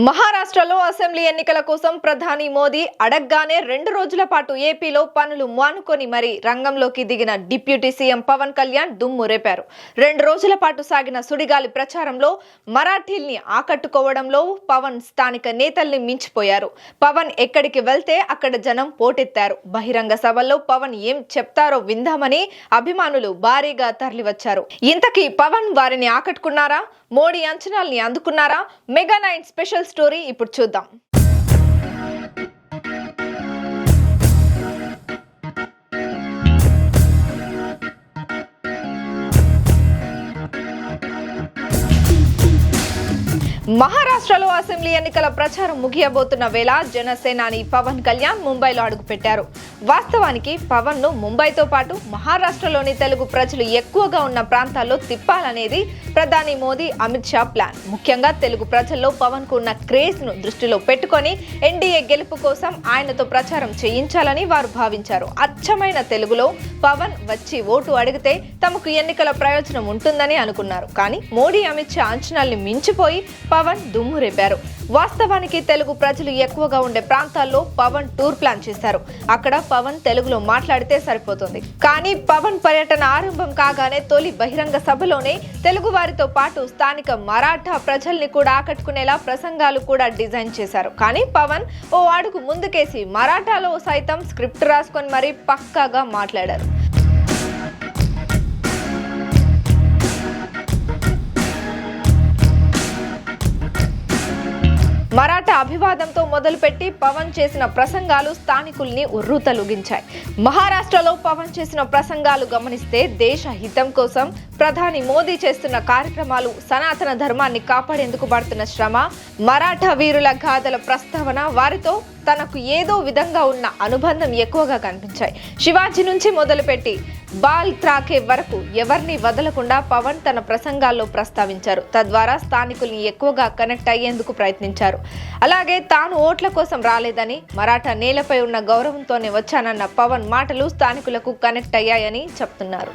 మహారాష్ట్రలో అసెంబ్లీ ఎన్నికల కోసం ప్రధాని మోదీ అడగ్గానే 2 రోజుల పాటు ఏపీలో పనులు మానుకొని మరి రంగంలోకి దిగిన డిప్యూటీ సీఎం పవన్ కళ్యాణ్ దుమ్ము రేపారు. 2 రోజుల పాటు సాగిన సుడిగాలి ప్రచారంలో మరాఠీల్ని ఆకట్టుకోవడంలో పవన్ స్థానిక నేతల్ని మించిపోయారు. పవన్ ఎక్కడికి వెళ్తే అక్కడ జనం పోటెత్తారు. బహిరంగ సభల్లో పవన్ ఏం చెప్తారో విందామని అభిమానులు భారీగా తరలివచ్చారు. ఇంతకీ పవన్ వారిని ఆకట్టుకున్నారా? మోడీ అంచనాల్ని అందుకున్నారా? మెగా 9 స్పెషల్ స్టోరీ ఇప్పుడు చూద్దాం. మహారాష్ట్రలో అసెంబ్లీ ఎన్నికల ప్రచారం ముగియబోతున్న వేళ జనసేనాని పవన్ కళ్యాణ్ ముంబైలో అడుగుపెట్టారు. వాస్తవానికి పవన్ ను ముంబైతో పాటు మహారాష్ట్రలోని తెలుగు ప్రజలు ఎక్కువగా ఉన్న ప్రాంతాల్లో తిప్పాలనేది ప్రధాని మోదీ, అమిత్ షా ప్లాన్. ముఖ్యంగా తెలుగు ప్రజల్లో పవన్ కు ఉన్న క్రేజ్ ను దృష్టిలో పెట్టుకొని ఎన్డీఏ గెలుపు కోసం ఆయనతో ప్రచారం చేయించాలని వారు భావించారు. అచ్చమైన తెలుగులో పవన్ వచ్చి ఓటు అడిగితే తమకు ఎన్నికల ప్రయోజనం ఉంటుందని అనుకున్నారు. కానీ మోడీ, అమిత్ షా అంచనాల్ని మించిపోయి పవన్ దుమ్ము రేపారు. వాస్తవానికి తెలుగు ప్రజలు ఎక్కువగా ఉండే ప్రాంతాల్లో పవన్ టూర్ ప్లాన్ చేశారు. అక్కడ పవన్ తెలుగులో మాట్లాడితే సరిపోతుంది. కానీ పవన్ పర్యటన ఆరంభం కాగానే తొలి బహిరంగ సభలోనే తెలుగు వారితో పాటు స్థానిక మరాఠా ప్రజల్ని కూడా ఆకట్టుకునేలా ప్రసంగాలు కూడా డిజైన్ చేశారు. కానీ పవన్ ఓ అడుగు ముందుకేసి మరాఠాలో సైతం స్క్రిప్ట్ రాసుకొని మరీ పక్కాగా మాట్లాడారు. మరాఠా అభివాదంతో మొదలుపెట్టి పవన్ చేసిన ప్రసంగాలు స్థానికుల్ని ఉర్రూతలూగించాయి. మహారాష్ట్రలో పవన్ చేసిన ప్రసంగాలు గమనిస్తే దేశ హితం కోసం ప్రధాని మోదీ చేస్తున్న కార్యక్రమాలు, సనాతన ధర్మాన్ని కాపాడేందుకు పడుతున్న శ్రమ, మరాఠా వీరుల గాథల ప్రస్తావన, వారితో తనకు ఏదో విధంగా ఉన్న అనుబంధం ఎక్కువగా కనిపించాయి. శివాజీ నుంచి మొదలుపెట్టి బాల్ త్రాకే వరకు ఎవరిని వదలకుండా పవన్ తన ప్రసంగాల్లో ప్రస్తావించారు. తద్వారా స్థానికుల్ని ఎక్కువగా కనెక్ట్ అయ్యేందుకు ప్రయత్నించారు. అలాగే తాను ఓట్ల కోసం రాలేదని, మరాఠా నేలపై ఉన్న గౌరవంతోనే వచ్చానన్న పవన్ మాటలు స్థానికులకు కనెక్ట్ అయ్యాయని చెప్తున్నారు.